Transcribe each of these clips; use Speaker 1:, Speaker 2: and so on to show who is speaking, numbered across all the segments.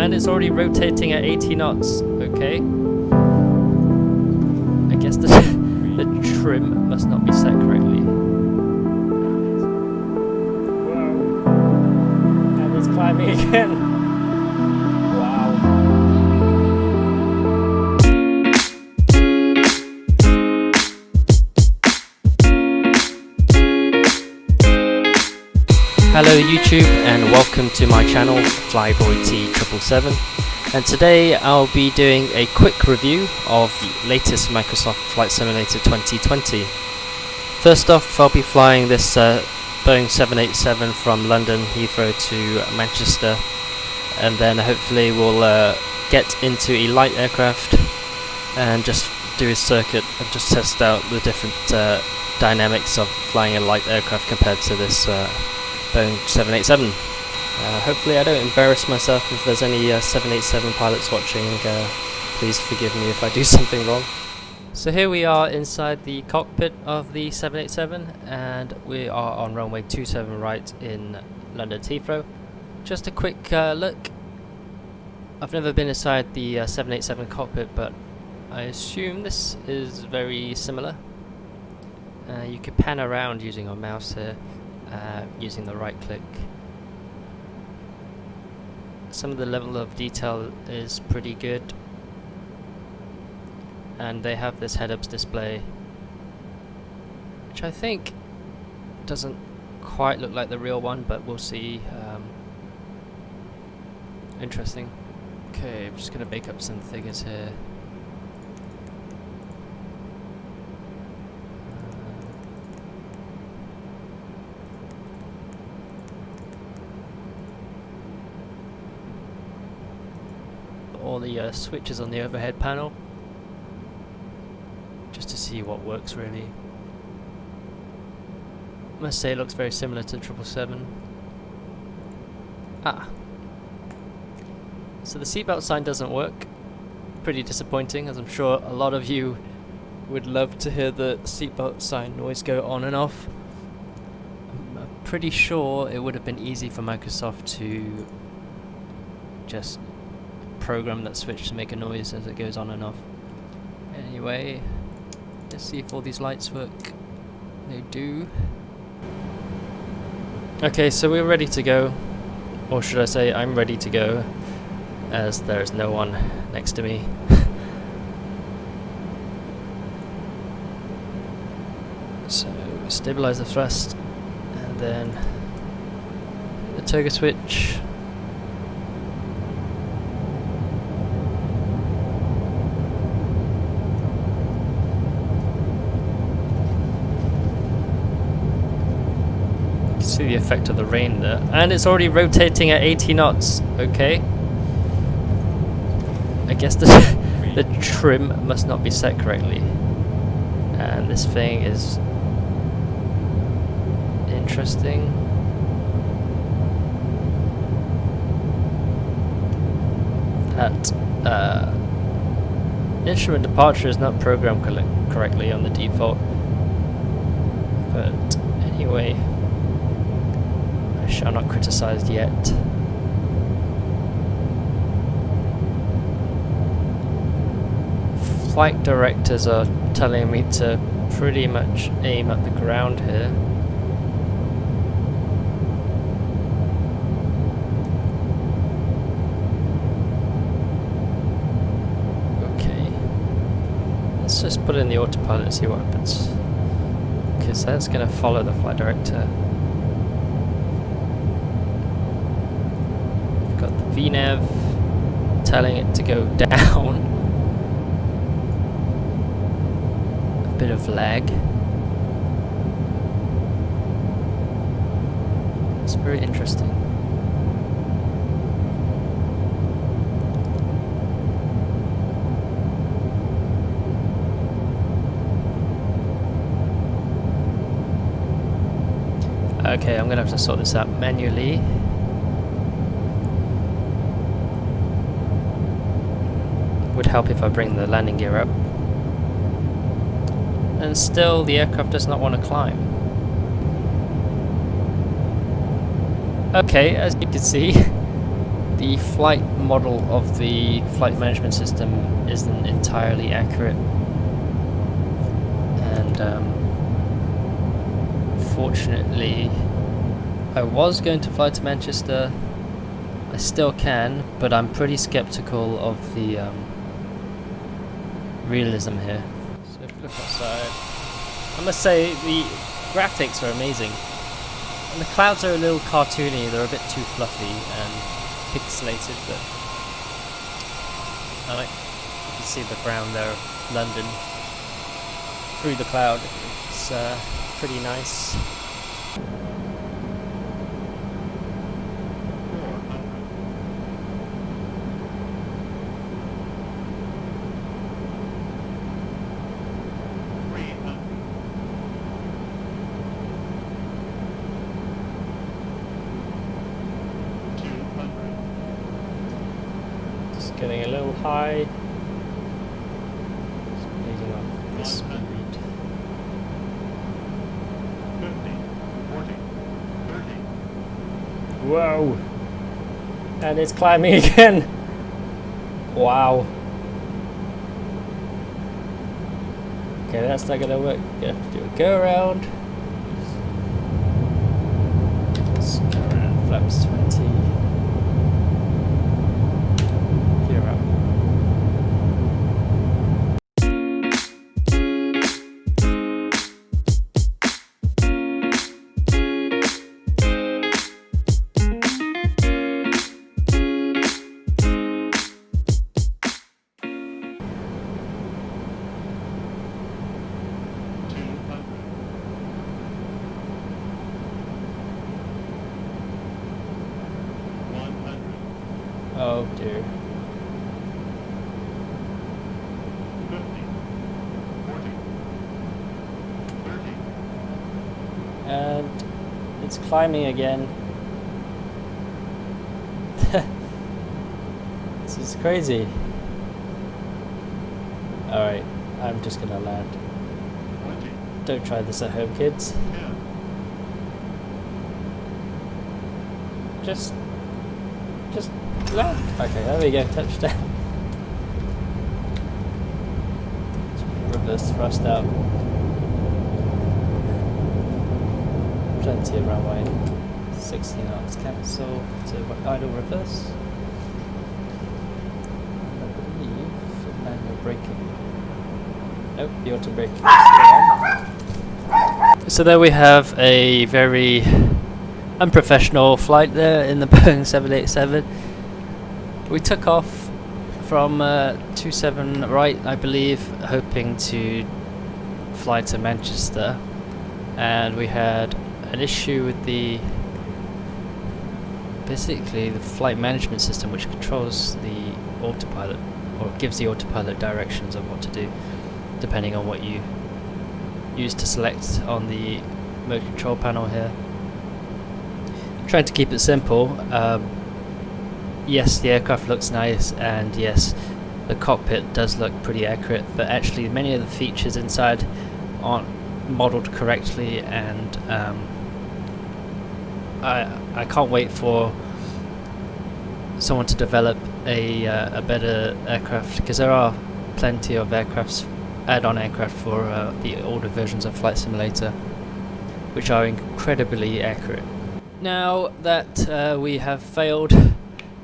Speaker 1: and it's already rotating at 80 knots. Okay. I guess the trim must not be set correctly.
Speaker 2: Whoa. And it's climbing again. Wow.
Speaker 1: Hello YouTube and welcome to my channel Flyboy T777, and today I'll be doing a quick review of the latest Microsoft Flight Simulator 2020. First off, I'll be flying this Boeing 787 from London Heathrow to Manchester, and then hopefully we'll get into a light aircraft and just do a circuit and just test out the different dynamics of flying a light aircraft compared to this Boeing 787. Hopefully I don't embarrass myself. If there's any 787 pilots watching, please forgive me if I do something wrong. So here we are inside the cockpit of the 787, and we are on runway 27 right in London Heathrow. Just a quick look. I've never been inside the 787 cockpit, but I assume this is very similar. You can pan around using your mouse here. Using the right click. Some of the level of detail is pretty good, and they have this head-ups display, which I think doesn't quite look like the real one, but we'll see. Interesting. Okay, I'm just gonna make up some figures here. All the switches on the overhead panel, just to see what works really. I must say it looks very similar to 777. So the seatbelt sign doesn't work. Pretty disappointing, as I'm sure a lot of you would love to hear the seatbelt sign noise go on and off. I'm pretty sure it would have been easy for Microsoft to just program that switch to make a noise as it goes on and off. Anyway, let's see if all these lights work. They do. Okay, so we're ready to go, or should I say I'm ready to go, as there's no one next to me. So stabilize the thrust, and then the toga switch. See the effect of the rain there, and it's already rotating at 80 knots. Okay, I guess the trim must not be set correctly, and this thing is interesting. That instrument departure is not programmed correctly on the default, but anyway, I shall not criticize yet. Flight directors are telling me to pretty much aim at the ground here. Okay, let's just put in the autopilot and see what happens, because that's going to follow the flight director. VNAV telling it to go down. A bit of lag. It's very interesting. Okay, I'm gonna have to sort this out manually. Would help if I bring the landing gear up. And still the aircraft does not want to climb. Okay, as you can see, the flight model of the flight management system isn't entirely accurate, and fortunately I was going to fly to Manchester. I still can, but I'm pretty skeptical of the realism here. So if you look outside, I must say the graphics are amazing. And the clouds are a little cartoony, they're a bit too fluffy and pixelated, but I like, you can see the ground there of London through the cloud. It's pretty nice. Getting a little high. Leading off this speed.
Speaker 3: 50, 40, 30.
Speaker 2: Whoa! And it's climbing again. Wow. Okay, that's not gonna work. You have to do a go around. Let's go around flaps 20. Oh dear.
Speaker 3: 50, 40, 30.
Speaker 2: And it's climbing again. This is crazy. Alright, I'm just gonna land.
Speaker 3: 20,
Speaker 2: Don't try this at home, kids.
Speaker 3: 10.
Speaker 2: Just land. Okay, there we go, touchdown. Reverse thrust out. Plenty of runway. 60 knots, cancel to idle reverse. I believe manual braking. Nope, the auto brake is still on. So there we have a very unprofessional flight there in the Boeing 787. We took off from 27 right, I believe, hoping to fly to Manchester, and we had an issue with basically the flight management system, which controls the autopilot, or gives the autopilot directions of what to do depending on what you use to select on the remote control panel here. Trying to keep it simple. Yes, the aircraft looks nice, and yes, the cockpit does look pretty accurate, but actually many of the features inside aren't modelled correctly, and I can't wait for someone to develop a better aircraft, because there are plenty of add-on aircraft for the older versions of Flight Simulator, which are incredibly accurate. Now that we have failed,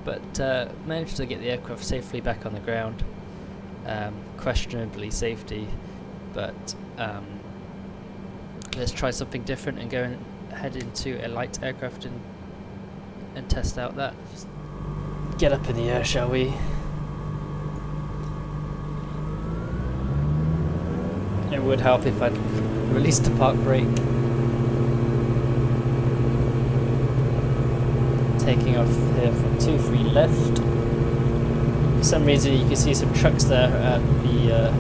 Speaker 2: but managed to get the aircraft safely back on the ground, questionably safety, but let's try something different and go and head into a light aircraft and test out that. Just get up in the air, shall we? It would help if I'd released the park brake. Taking off here from 23 left. For some reason you can see some trucks there at the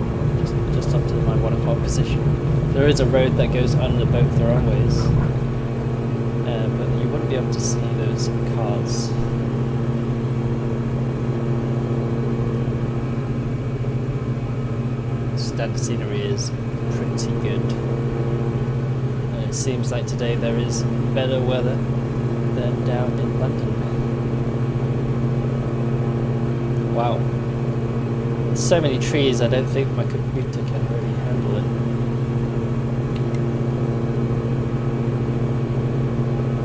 Speaker 2: just up to my 1 o'clock position. There is a road that goes under both the runways, but you wouldn't be able to see those cars. Standard scenery is pretty good. And it seems like today there is better weather than down in London. Wow. There's so many trees, I don't think my computer can really handle it.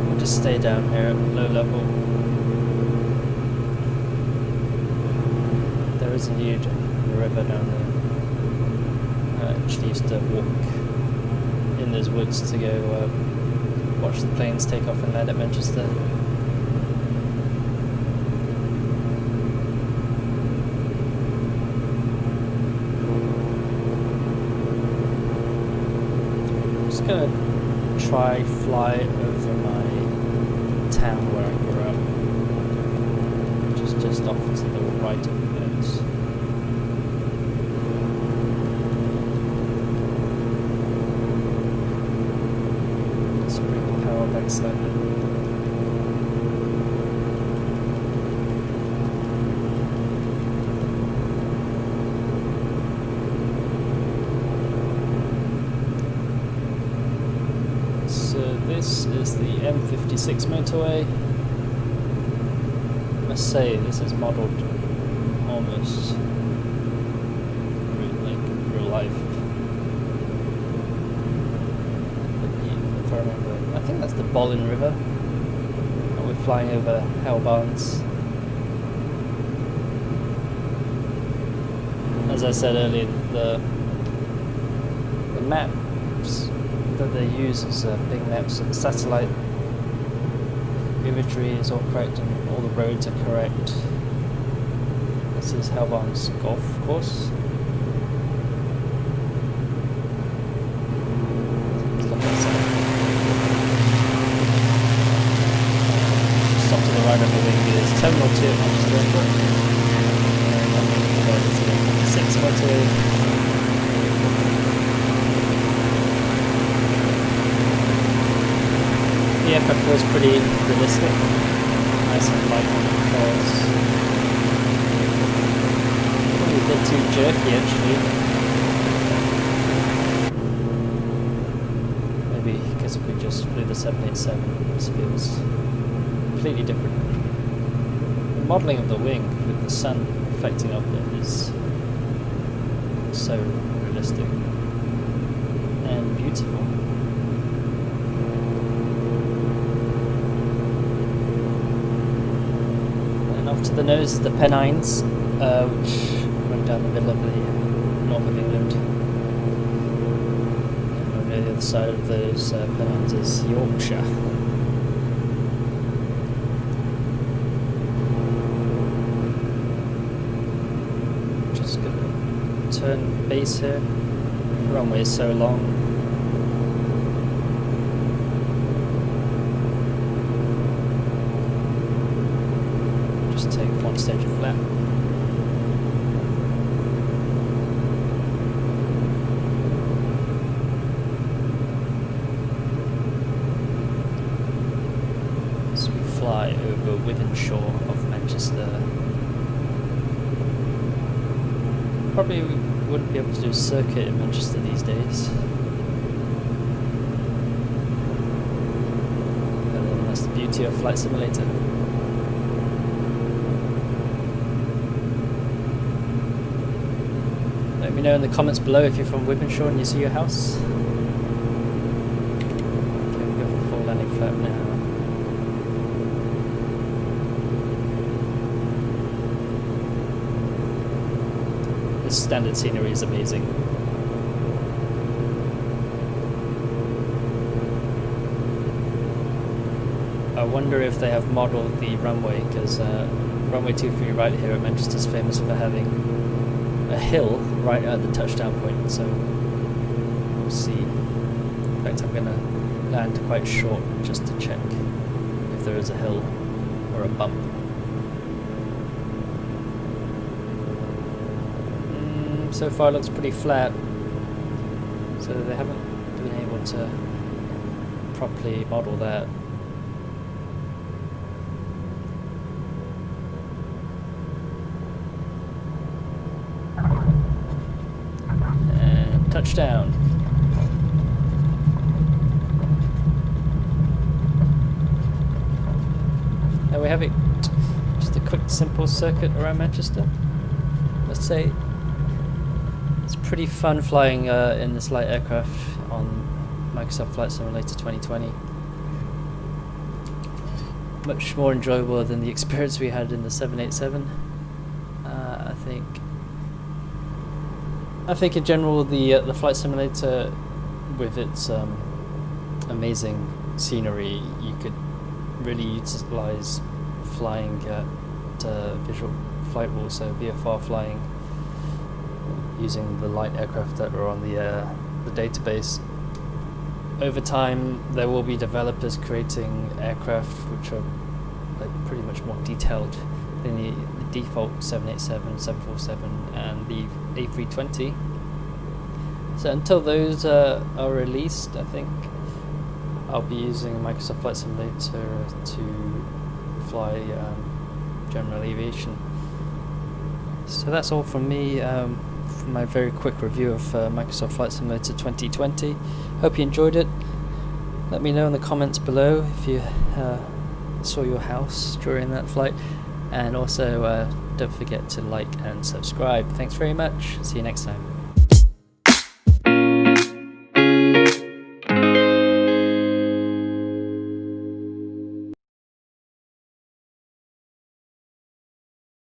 Speaker 2: We'll just stay down here at low level. There is a huge river down there. I actually used to walk in those woods to go watch the planes take off and land at Manchester. I'm just gonna try fly over my town where I grew up, just off to the right of the nose. Back slightly. So this is the M56 motorway. I must say this is modelled almost like real life. If I remember. I think that's the Bollin River. And we're flying over Hell Barnes. As I said earlier, the maps that they use as big maps, and the satellite imagery is all correct and all the roads are correct. This is Hell Barnes Golf Course. Right over the wing is Terminal 2 at Manchester Airport. And then to the 6 motorway. The aircraft was pretty realistic. Nice and light on the controls. Probably a bit too jerky actually. Maybe because if we just flew the 787, this feels completely different. The modelling of the wing with the sun reflecting off it is so realistic and beautiful. And off to the nose is the Pennines, which run down the middle of the north of England. And on the other side of those Pennines is Yorkshire. Turn base here. The runway is so long. Just take one stage of flap. So we fly over Wythenshawe of Manchester. Probably wouldn't be able to do a circuit in Manchester these days. And then that's the beauty of Flight Simulator. Let me know in the comments below if you're from Wythenshawe and you see your house. Okay, we go for full landing flap now. This standard scenery is amazing. I wonder if they have modelled the runway, because runway 23 right here at Manchester is famous for having a hill right at the touchdown point, so we'll see. In fact, I'm going to land quite short just to check if there is a hill or a bump. So far it looks pretty flat, so they haven't been able to properly model that. And touchdown. There we have it. Just a quick, simple circuit around Manchester. Let's say it's pretty fun flying in this light aircraft on Microsoft Flight Simulator 2020. Much more enjoyable than the experience we had in the 787. I think in general the flight simulator, with its amazing scenery, you could really utilize flying at visual flight rules, so VFR flying using the light aircraft that are on the database. Over time, there will be developers creating aircraft which are like pretty much more detailed than the default 787, 747, and the A320. So until those are released, I think I'll be using Microsoft Flight Simulator to fly general aviation. So that's all from me for my very quick review of Microsoft Flight Simulator 2020. Hope you enjoyed it. Let me know in the comments below if you saw your house during that flight, and also don't forget to like and subscribe. Thanks very much. See you next time.